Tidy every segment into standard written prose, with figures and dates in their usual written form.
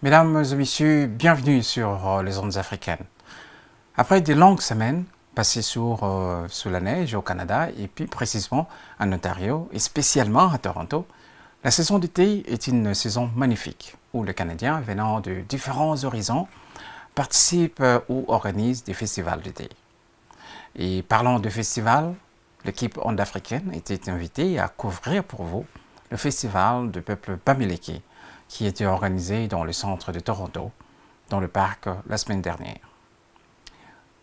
Mesdames et messieurs, bienvenue sur les ondes africaines. Après de longues semaines passées sous la neige au Canada et plus précisément en Ontario et spécialement à Toronto, la saison d'été est une saison magnifique où les Canadiens venant de différents horizons participent ou organisent des festivals d'été. Et parlant de festivals, l'équipe Onde africaine était invitée à couvrir pour vous le festival du peuple Bamileke qui était organisé dans le centre de Toronto, dans le parc la semaine dernière.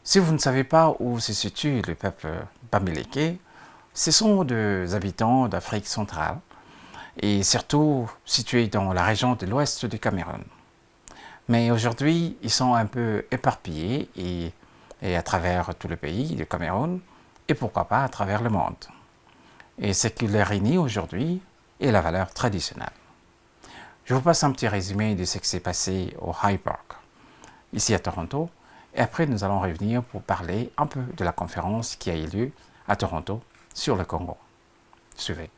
Si vous ne savez pas où se situe le peuple Bamileke, ce sont des habitants d'Afrique centrale et surtout situés dans la région de l'ouest du Cameroun. Mais aujourd'hui, ils sont un peu éparpillés et à travers tout le pays du Cameroun et pourquoi pas à travers le monde. Et ce qui les réunit aujourd'hui est la valeur traditionnelle. Je vous passe un petit résumé de ce qui s'est passé au High Park, ici à Toronto, et après nous allons revenir pour parler un peu de la conférence qui a eu lieu à Toronto sur le Congo. Suivez.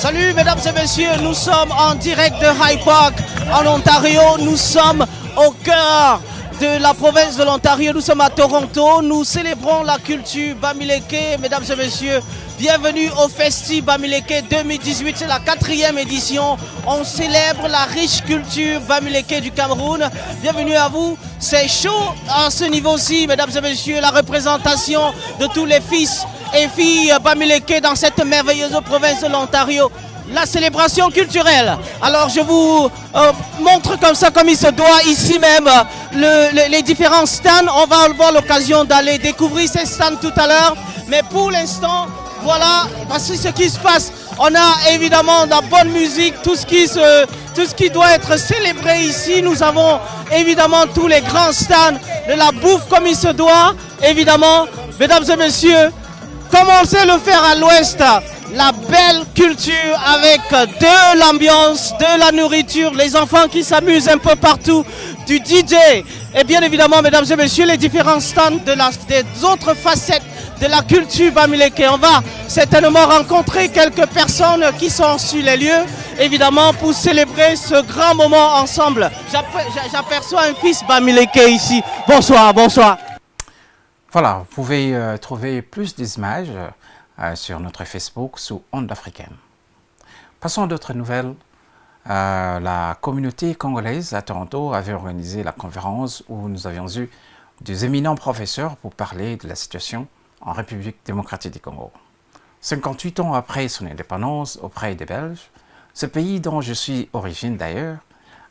Salut mesdames et messieurs, nous sommes en direct de High Park en Ontario. Nous sommes au cœur de la province de l'Ontario, nous sommes à Toronto. Nous célébrons la culture Bamileke. Mesdames et messieurs, bienvenue au Festi Bamileke 2018, c'est la 4e édition. On célèbre la riche culture Bamileke du Cameroun. Bienvenue à vous, c'est chaud à ce niveau-ci, mesdames et messieurs, la représentation de tous les fils et filles Bamileke dans cette merveilleuse province de l'Ontario. La célébration culturelle. Alors je vous montre comme ça, comme il se doit, ici même, les différents stands. On va avoir l'occasion d'aller découvrir ces stands tout à l'heure. Mais pour l'instant, voilà, voici ce qui se passe. On a évidemment de la bonne musique, tout ce qui doit être célébré ici. Nous avons évidemment tous les grands stands, de la bouffe comme il se doit. Évidemment, mesdames et messieurs, comme on sait le faire à l'ouest, la belle culture avec de l'ambiance, de la nourriture, les enfants qui s'amusent un peu partout, du DJ et bien évidemment, mesdames et messieurs, les différents stands des autres facettes de la culture Bamileke. On va certainement rencontrer quelques personnes qui sont sur les lieux, évidemment, pour célébrer ce grand moment ensemble. J'aperçois un fils Bamileke ici. Bonsoir, bonsoir. Voilà, vous pouvez trouver plus d'images sur notre Facebook sous Onde africaine. Passons à d'autres nouvelles. La communauté congolaise à Toronto avait organisé la conférence où nous avions eu des éminents professeurs pour parler de la situation en République démocratique du Congo. 58 ans après son indépendance auprès des Belges, ce pays dont je suis origine d'ailleurs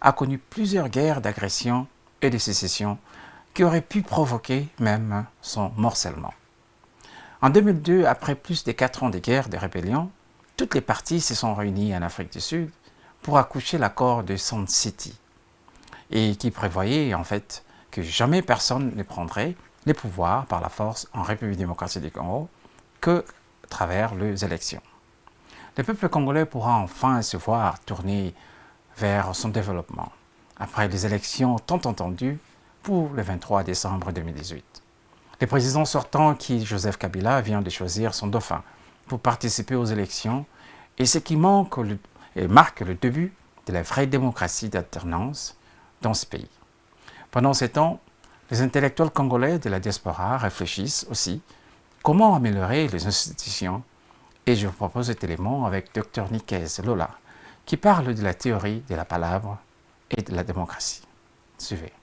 a connu plusieurs guerres d'agression et de sécession qui auraient pu provoquer même son morcellement. En 2002, après plus de 4 ans de guerre de rébellion, toutes les parties se sont réunies en Afrique du Sud pour accoucher l'accord de Sun City et qui prévoyait en fait que jamais personne ne prendrait les pouvoirs par la force en République démocratique du Congo que à travers les élections. Le peuple congolais pourra enfin se voir tourner vers son développement après les élections tant attendues pour le 23 décembre 2018. Le président sortant, Joseph Kabila, vient de choisir son dauphin pour participer aux élections et ce qui marque le début de la vraie démocratie d'alternance dans ce pays. Pendant ce temps, les intellectuels congolais de la diaspora réfléchissent aussi comment améliorer les institutions et je vous propose cet élément avec Dr Nikez Lola qui parle de la théorie de la palabre et de la démocratie. Suivez.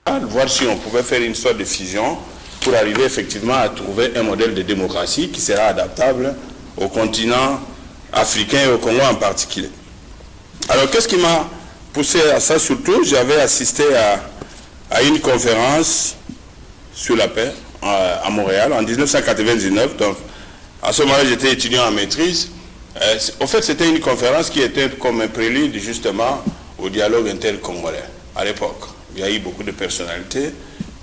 Voir si on pouvait faire une sorte de fusion pour arriver effectivement à trouver un modèle de démocratie qui sera adaptable au continent africain et au Congo en particulier. Alors qu'est-ce qui m'a poussé à ça? Surtout, j'avais assisté à une conférence sur la paix à Montréal en 1999. Donc à ce moment-là, j'étais étudiant en maîtrise. Au fait, c'était une conférence qui était comme un prélude justement au dialogue intercongolais à l'époque. Il y a eu beaucoup de personnalités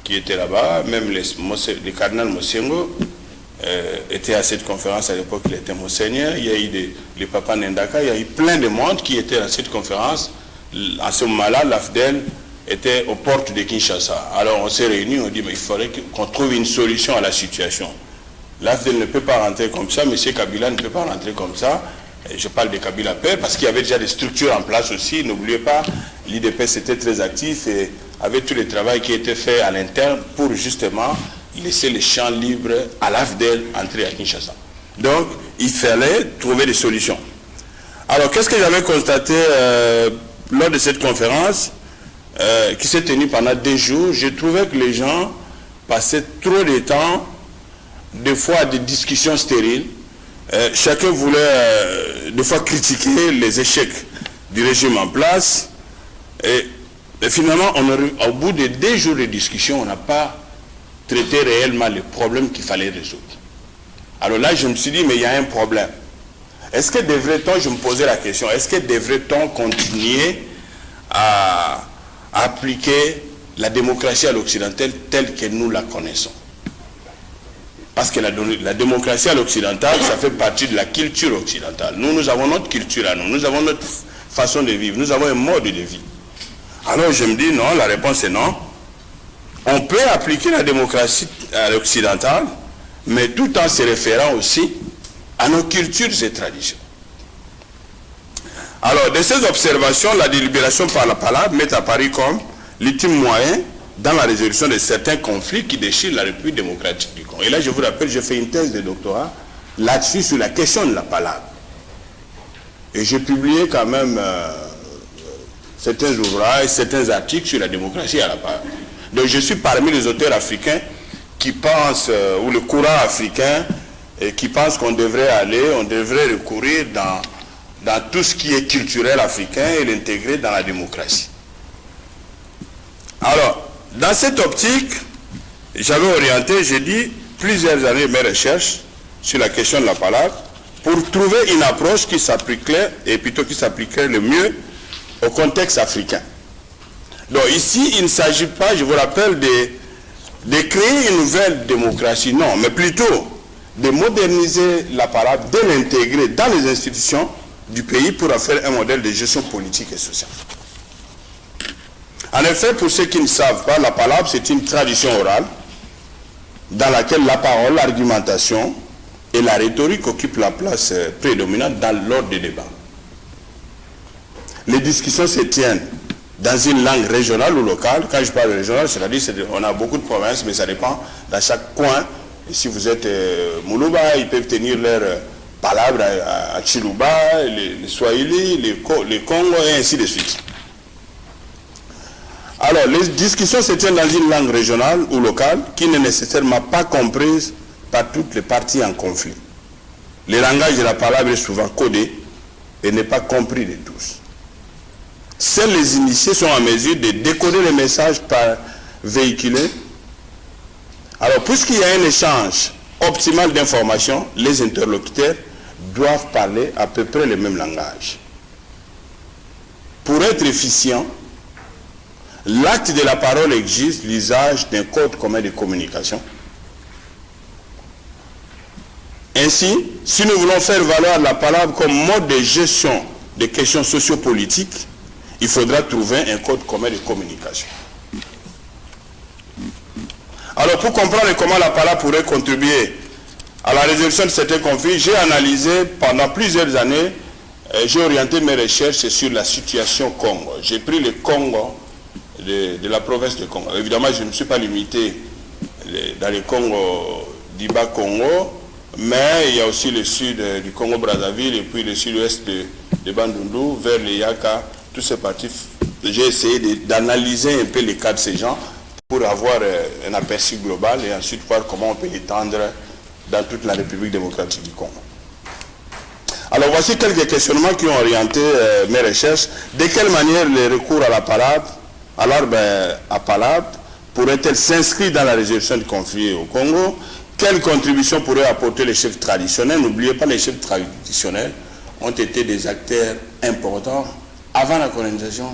qui étaient là-bas, même le cardinal Mosengo était à cette conférence à l'époque, il était monseigneur, il y a eu le papa Nendaka, il y a eu plein de monde qui étaient à cette conférence. À ce moment-là, l'AFDEL était aux portes de Kinshasa. Alors on s'est réunis, on dit mais il faudrait qu'on trouve une solution à la situation. L'AFDEL ne peut pas rentrer comme ça, M. Kabila ne peut pas rentrer comme ça. Et je parle de Kabila père parce qu'il y avait déjà des structures en place aussi. N'oubliez pas, l'IDPS était très actif et avait tout le travail qui était fait à l'interne pour justement laisser les champs libres à l'AFDEL entrer à Kinshasa. Donc, il fallait trouver des solutions. Alors, qu'est-ce que j'avais constaté lors de cette conférence qui s'est tenue pendant 2 jours? J'ai trouvé que les gens passaient trop de temps, des fois à des discussions stériles. Chacun voulait des fois critiquer les échecs du régime en place. Et finalement, au bout de 2 jours de discussion, on n'a pas traité réellement les problèmes qu'il fallait résoudre. Alors là, je me suis dit, mais il y a un problème. Est-ce que devrait-on, je me posais la question, est-ce que devrait-on continuer à appliquer la démocratie à l'occidentale telle que nous la connaissons? Parce que la démocratie à l'occidentale, ça fait partie de la culture occidentale. Nous avons notre culture à nous, nous avons notre façon de vivre, nous avons un mode de vie. Alors je me dis, non, la réponse est non. On peut appliquer la démocratie à l'occidentale, mais tout en se référant aussi à nos cultures et traditions. Alors, de ces observations, la délibération par la palabre met apparu comme l'ultime moyen dans la résolution de certains conflits qui déchirent la République démocratique du Congo. Et là, je vous rappelle, j'ai fait une thèse de doctorat là-dessus, sur la question de la palabre. Et j'ai publié quand même certains ouvrages, certains articles sur la démocratie à la palabre. Donc, je suis parmi les auteurs africains qui pensent, ou le courant africain, et qui pensent qu'on devrait recourir dans tout ce qui est culturel africain et l'intégrer dans la démocratie. Alors, dans cette optique, j'avais orienté, j'ai dit, plusieurs années mes recherches sur la question de la palabre pour trouver une approche qui s'appliquerait, et plutôt qui s'appliquerait le mieux au contexte africain. Donc ici, il ne s'agit pas, je vous rappelle, de créer une nouvelle démocratie, non, mais plutôt de moderniser la palabre, de l'intégrer dans les institutions du pays pour en faire un modèle de gestion politique et sociale. En effet, pour ceux qui ne savent pas, la palabre, c'est une tradition orale dans laquelle la parole, l'argumentation et la rhétorique occupent la place prédominante dans l'ordre des débats. Les discussions se tiennent dans une langue régionale ou locale. Quand je parle de régional, c'est-à-dire qu'on a beaucoup de provinces, mais ça dépend dans chaque coin. Et si vous êtes Moulouba, ils peuvent tenir leur palabre à Chiluba, les Swahili, les Congo, et ainsi de suite. Alors, les discussions se tiennent dans une langue régionale ou locale qui n'est nécessairement pas comprise par toutes les parties en conflit. Le langage de la palabre est souvent codé et n'est pas compris de tous. Seuls les initiés sont en mesure de décoder les messages par véhiculés. Alors, puisqu'il y a un échange optimal d'informations, les interlocuteurs doivent parler à peu près le même langage. Pour être efficient, l'acte de la parole exige l'usage d'un code commun de communication. Ainsi, si nous voulons faire valoir la palabre comme mode de gestion des questions sociopolitiques, il faudra trouver un code commun de communication. Alors, pour comprendre comment la palabre pourrait contribuer à la résolution de certains conflits, j'ai analysé pendant plusieurs années, j'ai orienté mes recherches sur la situation Congo. J'ai pris le Congo de la province de Congo. Évidemment, je ne me suis pas limité dans le Congo d'Iba Congo, mais il y a aussi le sud du Congo-Brazzaville et puis le sud-ouest de Bandundu vers les Yaka. Tous ces partis, j'ai essayé d'analyser un peu les cas de ces gens pour avoir un aperçu global et ensuite voir comment on peut l'étendre dans toute la République démocratique du Congo. Alors voici quelques questionnements qui ont orienté mes recherches. De quelle manière le recours à la palabre, à palabre, pourrait-elle s'inscrire dans la résolution du conflit au Congo? Quelle contribution pourraient apporter les chefs traditionnels? N'oubliez pas, les chefs traditionnels ont été des acteurs importants avant la colonisation,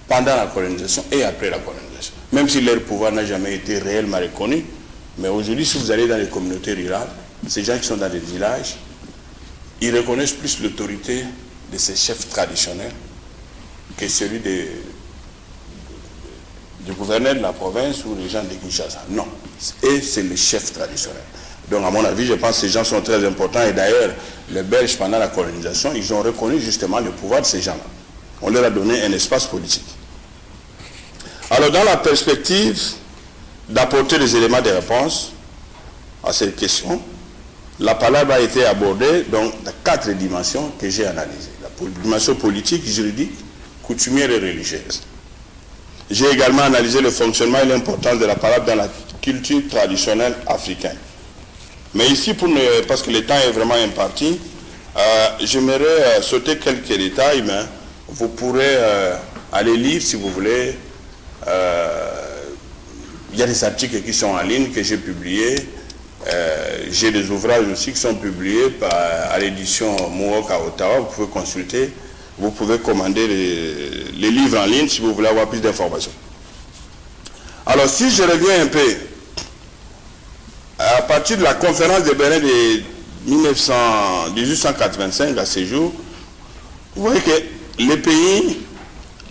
pendant la colonisation et après la colonisation. Même si leur pouvoir n'a jamais été réellement reconnu, mais aujourd'hui, si vous allez dans les communautés rurales, ces gens qui sont dans les villages, ils reconnaissent plus l'autorité de ces chefs traditionnels que celui du gouverneur de la province ou les gens de Kinshasa. Non. Et c'est le chef traditionnel. Donc, à mon avis, je pense que ces gens sont très importants. Et d'ailleurs, les Belges, pendant la colonisation, ils ont reconnu justement le pouvoir de ces gens-là. On leur a donné un espace politique. Alors, dans la perspective d'apporter des éléments de réponse à cette question, la palabre a été abordée dans 4 dimensions que j'ai analysées. La dimension politique, juridique, coutumière et religieuse. J'ai également analysé le fonctionnement et l'importance de la palabre dans la culture traditionnelle africaine. Mais ici, parce que le temps est vraiment imparti, j'aimerais sauter quelques détails, mais vous pourrez aller lire si vous voulez. Il y a des articles qui sont en ligne que j'ai publiés. J'ai des ouvrages aussi qui sont publiés à l'édition Mohawk à Ottawa. Vous pouvez consulter. Vous pouvez commander les livres en ligne si vous voulez avoir plus d'informations. Alors, si je reviens un peu, à partir de la conférence de Berlin de 1885 à ce jour, vous voyez que le pays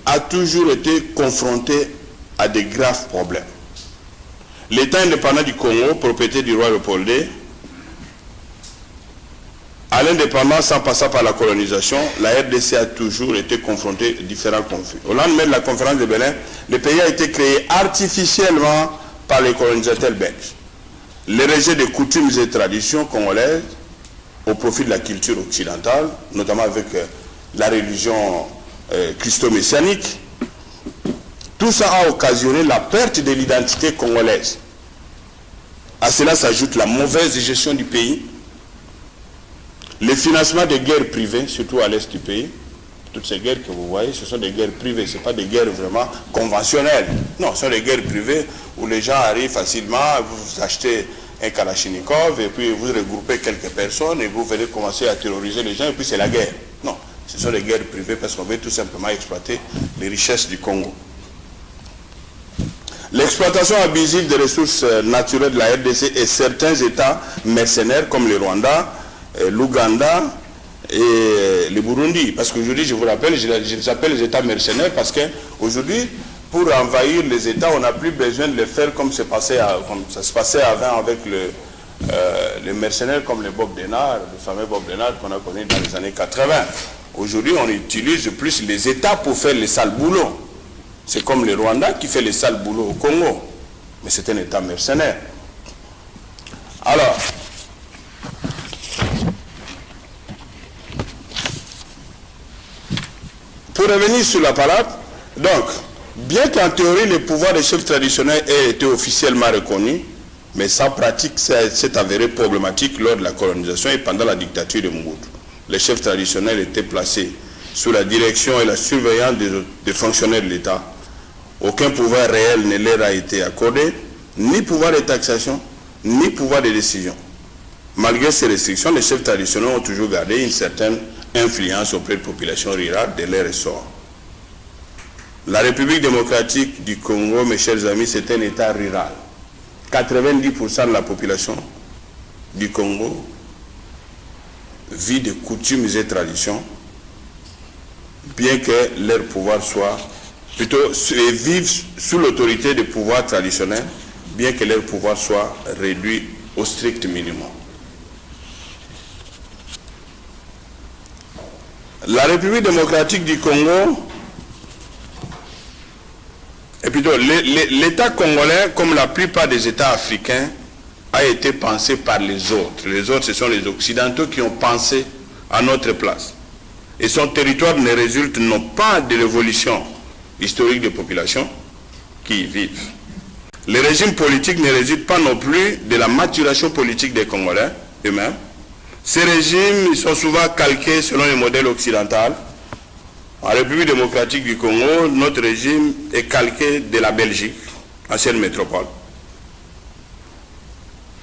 a toujours été confronté à de graves problèmes. L'État indépendant du Congo, propriété du roi Léopold II, à l'indépendance en passant par la colonisation, la RDC a toujours été confrontée à différents conflits. Au lendemain de la conférence de Berlin, le pays a été créé artificiellement par les colonisateurs belges. Le rejet des coutumes et traditions congolaises au profit de la culture occidentale, notamment avec la religion christo-messianique, tout ça a occasionné la perte de l'identité congolaise. À cela s'ajoute la mauvaise gestion du pays, le financement des guerres privées, surtout à l'est du pays. Toutes ces guerres que vous voyez, ce sont des guerres privées, ce ne sont pas des guerres vraiment conventionnelles. Non, ce sont des guerres privées où les gens arrivent facilement, vous achetez un Kalachnikov et puis vous regroupez quelques personnes et vous venez commencer à terroriser les gens et puis c'est la guerre. Non, ce sont des guerres privées parce qu'on veut tout simplement exploiter les richesses du Congo. L'exploitation abusive des ressources naturelles de la RDC et certains États mercenaires comme le Rwanda, l'Ouganda et le Burundi. Parce qu'aujourd'hui, je vous rappelle, je les appelle les États mercenaires parce qu'aujourd'hui, pour envahir les États, on n'a plus besoin de le faire comme ça se passait avant avec les mercenaires comme les Bob Denard, le fameux Bob Denard qu'on a connu dans les années 80. Aujourd'hui, on utilise plus les États pour faire les sales boulots. C'est comme le Rwanda qui fait les sales boulots au Congo. Mais c'est un État mercenaire. Alors, pour revenir sur la parade, donc, bien qu'en théorie, le pouvoir des chefs traditionnels ait été officiellement reconnu, mais sa pratique s'est avérée problématique lors de la colonisation et pendant la dictature de Mobutu. Les chefs traditionnels étaient placés sous la direction et la surveillance des fonctionnaires de l'État. Aucun pouvoir réel ne leur a été accordé, ni pouvoir de taxation, ni pouvoir de décision. Malgré ces restrictions, les chefs traditionnels ont toujours gardé une certaine influence auprès de populations rurales de leur ressort. La République démocratique du Congo, mes chers amis, c'est un État rural. 90% de la population du Congo vit de coutumes et traditions, bien que leur pouvoir soit, vivent sous l'autorité des pouvoirs traditionnels, bien que leur pouvoir soit réduit au strict minimum. La République démocratique du Congo, et plutôt l'État congolais, comme la plupart des États africains, a été pensé par les autres. Les autres, ce sont les Occidentaux qui ont pensé à notre place. Et son territoire ne résulte non pas de l'évolution historique des populations qui y vivent. Les régimes politiques ne résultent pas non plus de la maturation politique des Congolais eux-mêmes. Ces régimes sont souvent calqués selon le modèle occidental. En République démocratique du Congo, notre régime est calqué de la Belgique, ancienne métropole.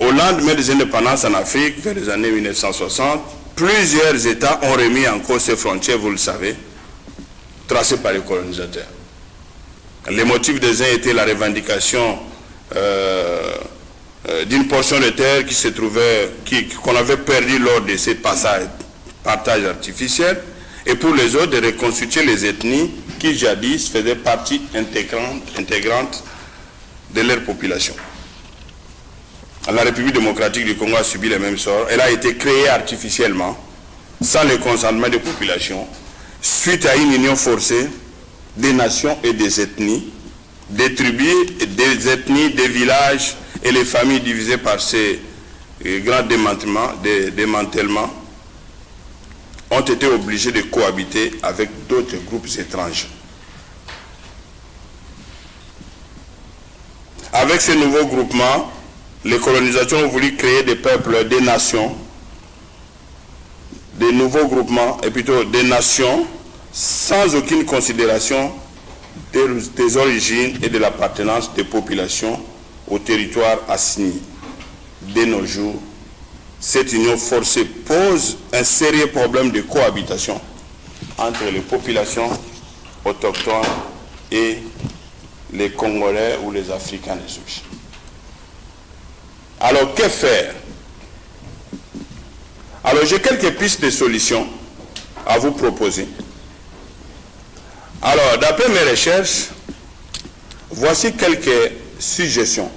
Au lendemain des indépendances en Afrique, vers les années 1960, plusieurs États ont remis en cause ces frontières, vous le savez, tracées par les colonisateurs. Les motifs des uns étaient la revendication d'une portion de terre qui se trouvait, qu'on avait perdu lors de ces partages artificiels, et pour les autres de reconstituer les ethnies qui jadis faisaient partie intégrante de leur population. La République démocratique du Congo a subi le même sort. Elle a été créée artificiellement, sans le consentement des populations, suite à une union forcée des nations et des ethnies, des tribus, des ethnies, des villages et les familles divisées par ces grands démantèlements ont été obligés de cohabiter avec d'autres groupes étrangers. Avec ces nouveaux groupements, les colonisateurs ont voulu créer des peuples, des nations, des nouveaux groupements, et plutôt des nations, sans aucune considération des origines et de l'appartenance des populations au territoire assigné. De nos jours, cette union forcée pose un sérieux problème de cohabitation entre les populations autochtones et les Congolais ou les Africains des souches. Alors, que faire? Alors, j'ai quelques pistes de solutions à vous proposer. Alors, d'après mes recherches, voici quelques suggestions.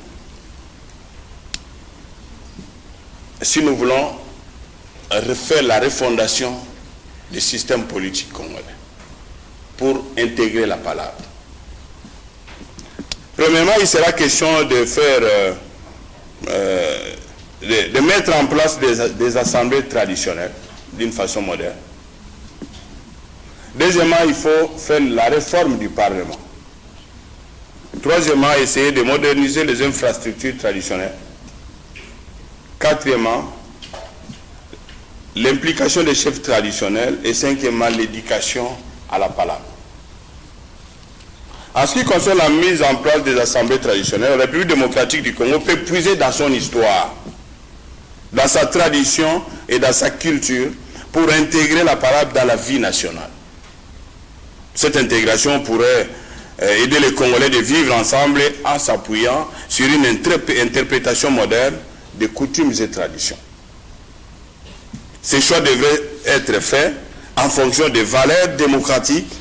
Si nous voulons refaire la refondation du système politique congolais pour intégrer la palabre. Premièrement, il sera question de faire, de mettre en place des assemblées traditionnelles d'une façon moderne. Deuxièmement, il faut faire la réforme du Parlement. Troisièmement, essayer de moderniser les infrastructures traditionnelles. Quatrièmement, l'implication des chefs traditionnels. Et cinquièmement, l'éducation à la palabre. En ce qui concerne la mise en place des assemblées traditionnelles, la République démocratique du Congo peut puiser dans son histoire, dans sa tradition et dans sa culture pour intégrer la palabre dans la vie nationale. Cette intégration pourrait aider les Congolais de vivre ensemble en s'appuyant sur une interprétation moderne des coutumes et traditions. Ces choix devraient être faits en fonction des valeurs démocratiques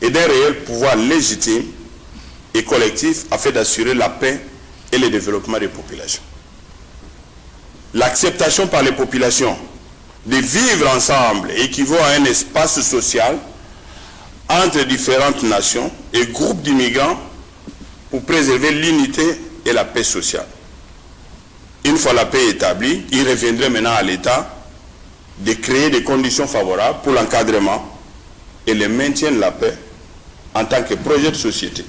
et d'un réel pouvoir légitime et collectif afin d'assurer la paix et le développement des populations. L'acceptation par les populations de vivre ensemble équivaut à un espace social entre différentes nations et groupes d'immigrants pour préserver l'unité et la paix sociale. Une fois la paix établie, il reviendrait maintenant à l'État de créer des conditions favorables pour l'encadrement et le maintien de la paix en tant que projet de société.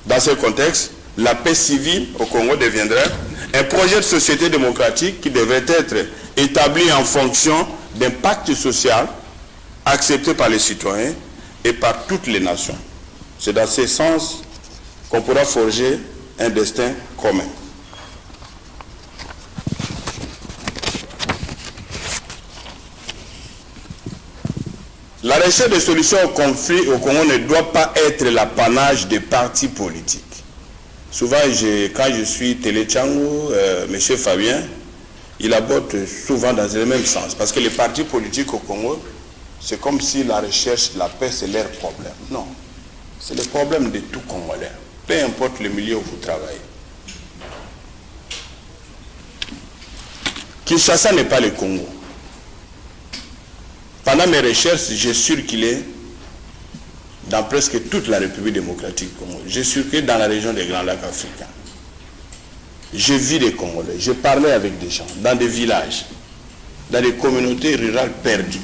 Dans ce contexte, la paix civile au Congo deviendrait un projet de société démocratique qui devrait être établi en fonction d'un pacte social accepté par les citoyens et par toutes les nations. C'est dans ce sens qu'on pourra forger un destin commun. La recherche de solutions au conflit au Congo ne doit pas être l'apanage des partis politiques. Souvent, quand je suis Télé Tchango, M. Fabien, il aborde souvent dans le même sens. Parce que les partis politiques au Congo, c'est comme si la recherche de la paix, c'est leur problème. Non, c'est le problème de tout Congolais. Peu importe le milieu où vous travaillez. Kinshasa n'est pas le Congo. Pendant mes recherches, j'ai circulé dans presque toute la République démocratique du Congo. J'ai circulé dans la région des Grands Lacs africains. J'ai vu des Congolais, j'ai parlé avec des gens, dans des villages, dans des communautés rurales perdues.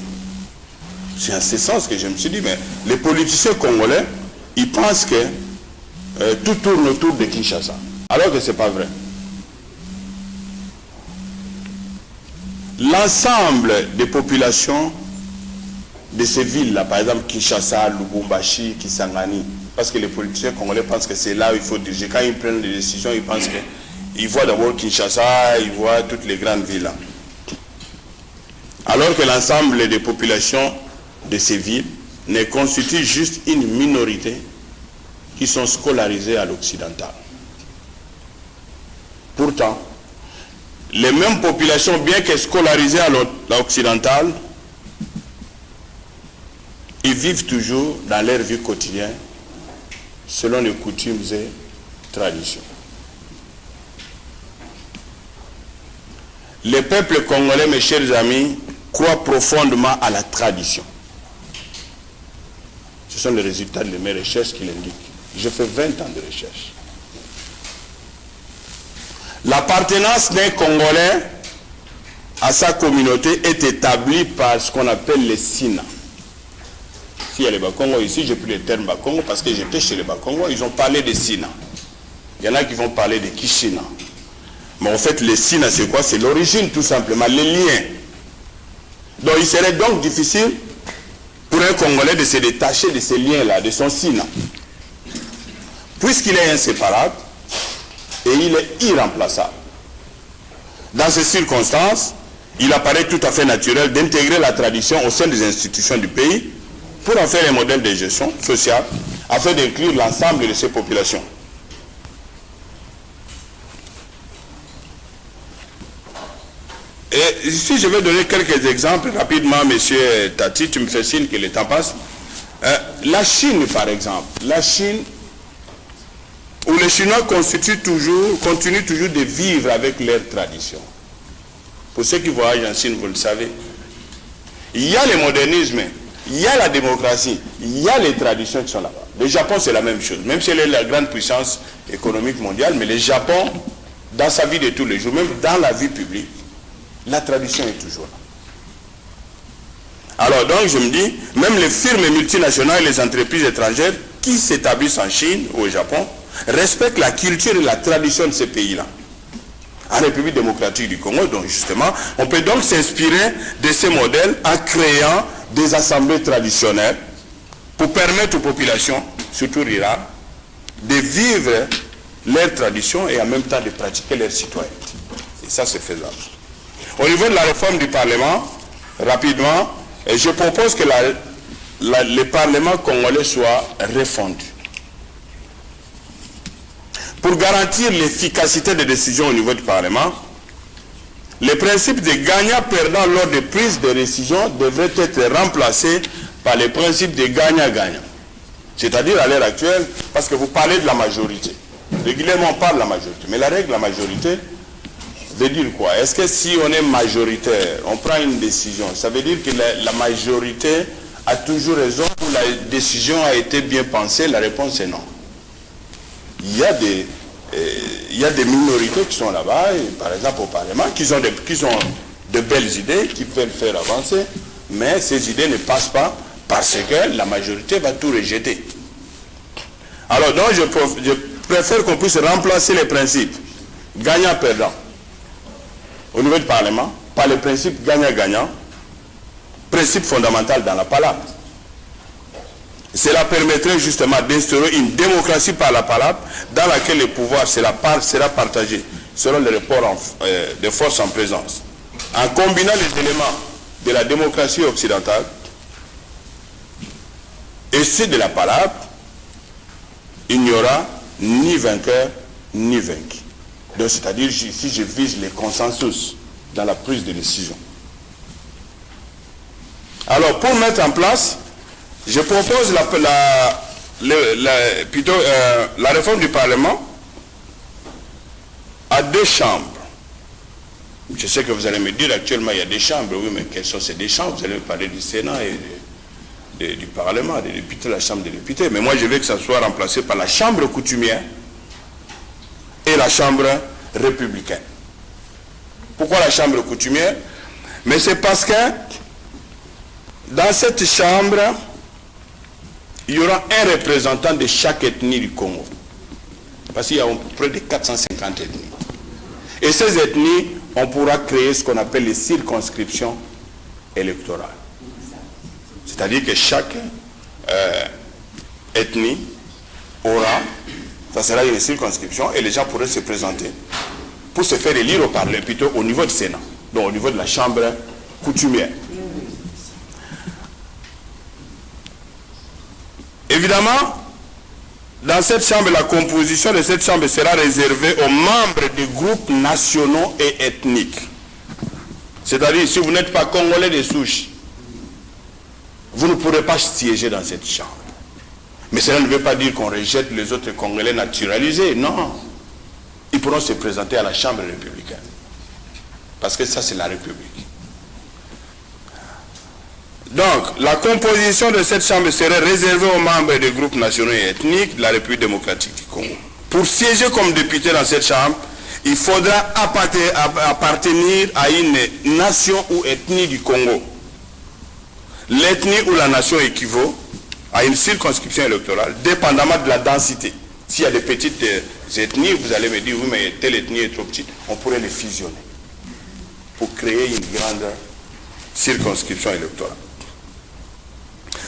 C'est en ce sens que je me suis dit, mais les politiciens congolais, ils pensent que tout tourne autour de Kinshasa. Alors que ce n'est pas vrai. L'ensemble des populations de ces villes-là, par exemple Kinshasa, Lubumbashi, Kisangani, parce que les politiciens congolais pensent que c'est là où il faut diriger. Quand ils prennent des décisions, ils pensent qu'ils voient d'abord Kinshasa, ils voient toutes les grandes villes. Alors que l'ensemble des populations de ces villes ne constituent juste une minorité qui sont scolarisées à l'occidental. Pourtant, les mêmes populations, bien que scolarisées à l'occidental, ils vivent toujours dans leur vie quotidienne selon les coutumes et traditions. Les peuples congolais, mes chers amis, croient profondément à la tradition. Ce sont les résultats de mes recherches qui l'indiquent. Je fais 20 ans de recherche. L'appartenance d'un Congolais à sa communauté est établie par ce qu'on appelle les Sina. S'il y a les Bakongo ici, j'ai pris le terme Bakongo parce que j'étais chez les Bakongo, ils ont parlé des Sina. Il y en a qui vont parler de Kishina. Mais en fait, les Sina, c'est quoi? C'est l'origine tout simplement, les liens. Donc il serait donc difficile pour un Congolais de se détacher de ces liens-là, de son Sina. Puisqu'il est inséparable et il est irremplaçable. Dans ces circonstances, il apparaît tout à fait naturel d'intégrer la tradition au sein des institutions du pays pour en faire un modèle de gestion sociale afin d'inclure l'ensemble de ces populations. Et ici, je vais donner quelques exemples rapidement, monsieur Tati, tu me fais signe que le temps passe. La Chine, par exemple, la Chine, où les Chinois continuent toujours de vivre avec leurs traditions. Pour ceux qui voyagent en Chine, vous le savez, il y a le modernisme, il y a la démocratie, il y a les traditions qui sont là-bas. Le Japon, c'est la même chose, même si elle est la grande puissance économique mondiale, mais le Japon, dans sa vie de tous les jours, même dans la vie publique, la tradition est toujours là. Alors donc je me dis, même les firmes multinationales et les entreprises étrangères qui s'établissent en Chine ou au Japon respectent la culture et la tradition de ces pays-là. En République démocratique du Congo, donc justement, on peut donc s'inspirer de ces modèles en créant des assemblées traditionnelles pour permettre aux populations, surtout rurales, de vivre leurs traditions et en même temps de pratiquer leur citoyenneté. Et ça, c'est faisable. Au niveau de la réforme du Parlement, rapidement, je propose que le Parlement congolais soit refondu. Pour garantir l'efficacité des décisions au niveau du Parlement, les principes de gagnant-perdant lors des prises de décision devraient être remplacés par les principes de gagnant-gagnant. C'est-à-dire à l'heure actuelle, parce que vous parlez de la majorité. Régulièrement on parle de la majorité, mais la règle de la majorité veut dire quoi? Est-ce que si on est majoritaire, on prend une décision, ça veut dire que la majorité a toujours raison ou la décision a été bien pensée? La réponse est non. Il y a des minorités qui sont là-bas, par exemple au Parlement, qui ont de belles idées, qui peuvent faire avancer, mais ces idées ne passent pas parce que la majorité va tout rejeter. Alors donc je préfère qu'on puisse remplacer les principes gagnant-perdant au niveau du Parlement par le principe gagnant-gagnant, principe fondamental dans la palabre. Cela permettrait justement d'instaurer une démocratie par la palabre dans laquelle le pouvoir sera partagé selon le rapport de force en présence. En combinant les éléments de la démocratie occidentale et ceux de la palabre, il n'y aura ni vainqueur ni vaincu. Donc c'est-à-dire si je vise les consensus dans la prise de décision. Alors pour mettre en place, je propose la réforme du Parlement à 2 chambres. Je sais que vous allez me dire actuellement il y a des chambres, oui, mais quelles sont ces 2 chambres? Vous allez me parler du Sénat et du Parlement, des députés, la Chambre des députés. Mais moi je veux que ça soit remplacé par la Chambre coutumière et la Chambre républicaine. Pourquoi la Chambre coutumière? Mais c'est parce que dans cette chambre, il y aura un représentant de chaque ethnie du Congo. Parce qu'il y a près de 450 ethnies. Et ces ethnies, on pourra créer ce qu'on appelle les circonscriptions électorales. C'est-à-dire que chaque ethnie aura, ça sera une circonscription, et les gens pourraient se présenter pour se faire élire au Parlement, plutôt au niveau du Sénat, donc au niveau de la Chambre coutumière. Évidemment, dans cette chambre, la composition de cette chambre sera réservée aux membres des groupes nationaux et ethniques. C'est-à-dire, si vous n'êtes pas congolais de souche, vous ne pourrez pas siéger dans cette chambre. Mais cela ne veut pas dire qu'on rejette les autres Congolais naturalisés, non. Ils pourront se présenter à la Chambre républicaine. Parce que ça, c'est la République. Donc, la composition de cette Chambre serait réservée aux membres des groupes nationaux et ethniques de la République démocratique du Congo. Pour siéger comme député dans cette Chambre, il faudra appartenir à une nation ou ethnie du Congo. L'ethnie ou la nation équivaut à une circonscription électorale, dépendamment de la densité. S'il y a des petites ethnies, vous allez me dire, oui, mais telle ethnie est trop petite, on pourrait les fusionner pour créer une grande circonscription électorale.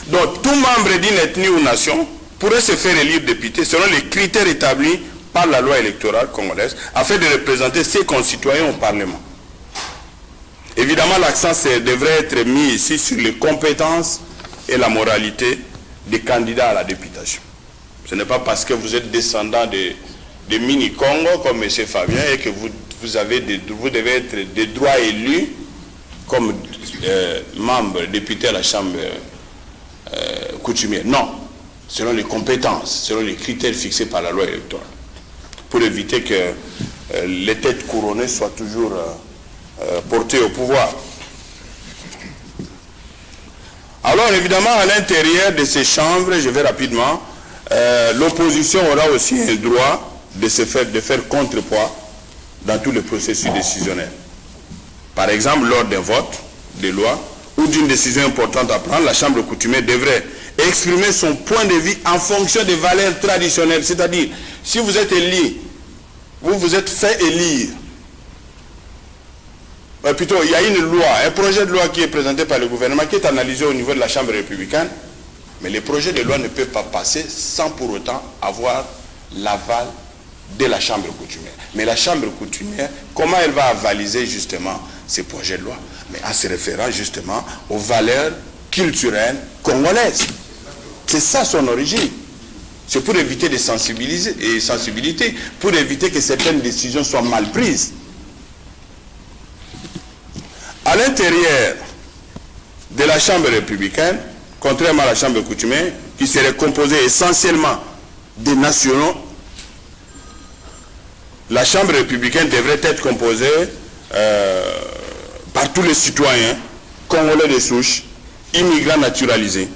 Donc, tout membre d'une ethnie ou nation pourrait se faire élire député selon les critères établis par la loi électorale congolaise afin de représenter ses concitoyens au Parlement. Évidemment, l'accent devrait être mis ici sur les compétences et la moralité des candidats à la députation. Ce n'est pas parce que vous êtes descendant de mini-Congo comme M. Fabien et que vous devez être des droits élus comme membre, député à la Chambre coutumière. Non, selon les compétences, selon les critères fixés par la loi électorale, pour éviter que les têtes couronnées soient toujours portées au pouvoir. Alors évidemment, à l'intérieur de ces chambres, je vais rapidement, l'opposition aura aussi un droit de faire contrepoids dans tous les processus décisionnels. Par exemple, lors d'un vote de loi ou d'une décision importante à prendre, la Chambre coutumière devrait exprimer son point de vue en fonction des valeurs traditionnelles. C'est-à-dire, si vous êtes élu, vous vous êtes fait élire, plutôt, il y a une loi, un projet de loi qui est présenté par le gouvernement, qui est analysé au niveau de la Chambre républicaine, mais les projets de loi ne peuvent pas passer sans pour autant avoir l'aval de la Chambre coutumière. Mais la Chambre coutumière, comment elle va avaliser justement ces projets de loi? Mais en se référant justement aux valeurs culturelles congolaises. C'est ça son origine. C'est pour éviter des sensibilités, pour éviter que certaines décisions soient mal prises. À l'intérieur de la Chambre républicaine, contrairement à la Chambre coutumière, qui serait composée essentiellement des nationaux, la Chambre républicaine devrait être composée par tous les citoyens congolais de souche, immigrants naturalisés.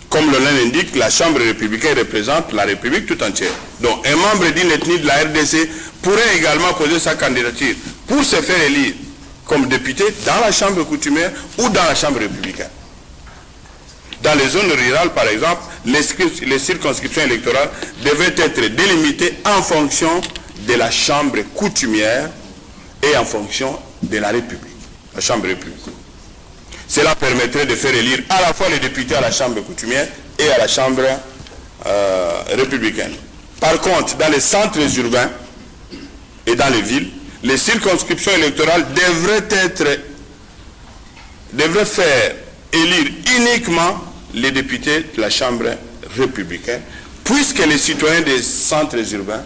Comme le nom l'indique, la Chambre républicaine représente la République tout entière. Donc, un membre d'une ethnie de la RDC pourrait également poser sa candidature pour se faire élire comme député dans la Chambre coutumière ou dans la Chambre républicaine. Dans les zones rurales, par exemple, les circonscriptions électorales devraient être délimitées en fonction de la Chambre coutumière et en fonction de la République, la Chambre républicaine. Cela permettrait de faire élire à la fois les députés à la Chambre coutumière et à la Chambre républicaine. Par contre, dans les centres urbains et dans les villes, les circonscriptions électorales devraient faire élire uniquement les députés de la Chambre républicaine, puisque les citoyens des centres urbains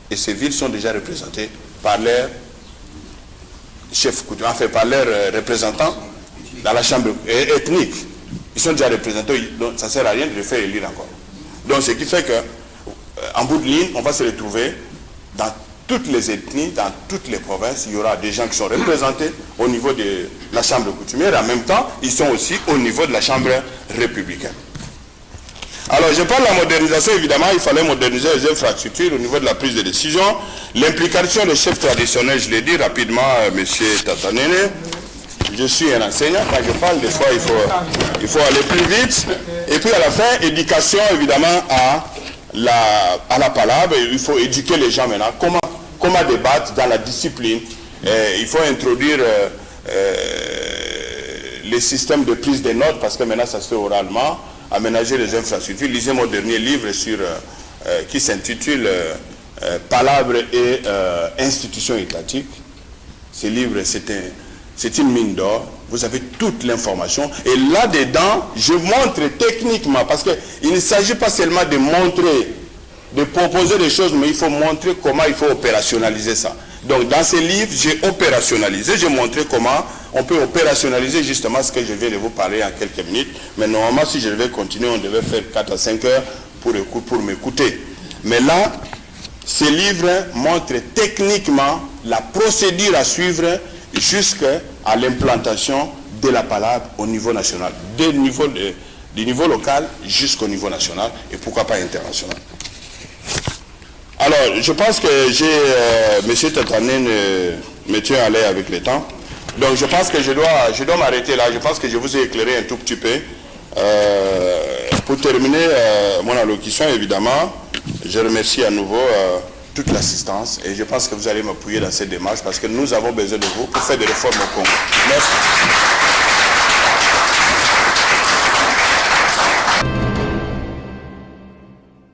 et ces villes sont déjà représentés par leurs chefs coutumiers, enfin par leurs représentants dans la Chambre ethnique. Ils sont déjà représentés, donc ça ne sert à rien de les faire élire encore. Donc ce qui fait que, en bout de ligne, on va se retrouver dans toutes les ethnies, dans toutes les provinces, il y aura des gens qui sont représentés au niveau de la Chambre coutumière et en même temps, ils sont aussi au niveau de la Chambre républicaine. Alors, je parle de la modernisation, évidemment, il fallait moderniser les infrastructures au niveau de la prise de décision. L'implication des chefs traditionnels, je l'ai dit rapidement, M. Tatanene. Je suis un enseignant, quand je parle, des fois, il faut aller plus vite. Et puis, à la fin, éducation, évidemment, à la palabre. Il faut éduquer les gens maintenant. Comment débattre dans la discipline. Il faut introduire les systèmes de prise de notes, parce que maintenant, ça se fait oralement. Aménager les infrastructures. Lisez mon dernier livre qui s'intitule Palabre et institutions étatiques. Ce livre, c'est une mine d'or. Vous avez toute l'information. Et là-dedans, je montre techniquement, parce qu'il ne s'agit pas seulement de montrer, de proposer des choses, mais il faut montrer comment il faut opérationnaliser ça. Donc dans ces livres, j'ai opérationnalisé, j'ai montré comment on peut opérationnaliser justement ce que je viens de vous parler en quelques minutes. Mais normalement, si je devais continuer, on devait faire 4 à 5 heures pour m'écouter. Mais là, ces livres montrent techniquement la procédure à suivre jusqu'à l'implantation de la palabre au niveau national, du niveau local jusqu'au niveau national et pourquoi pas international. Alors, je pense que M. Tatanen me tient à l'aise avec le temps. Donc, je pense que je dois m'arrêter là. Je pense que je vous ai éclairé un tout petit peu. Pour terminer mon allocution, évidemment, je remercie à nouveau toute l'assistance et je pense que vous allez m'appuyer dans cette démarche parce que nous avons besoin de vous pour faire des réformes au Congo. Merci.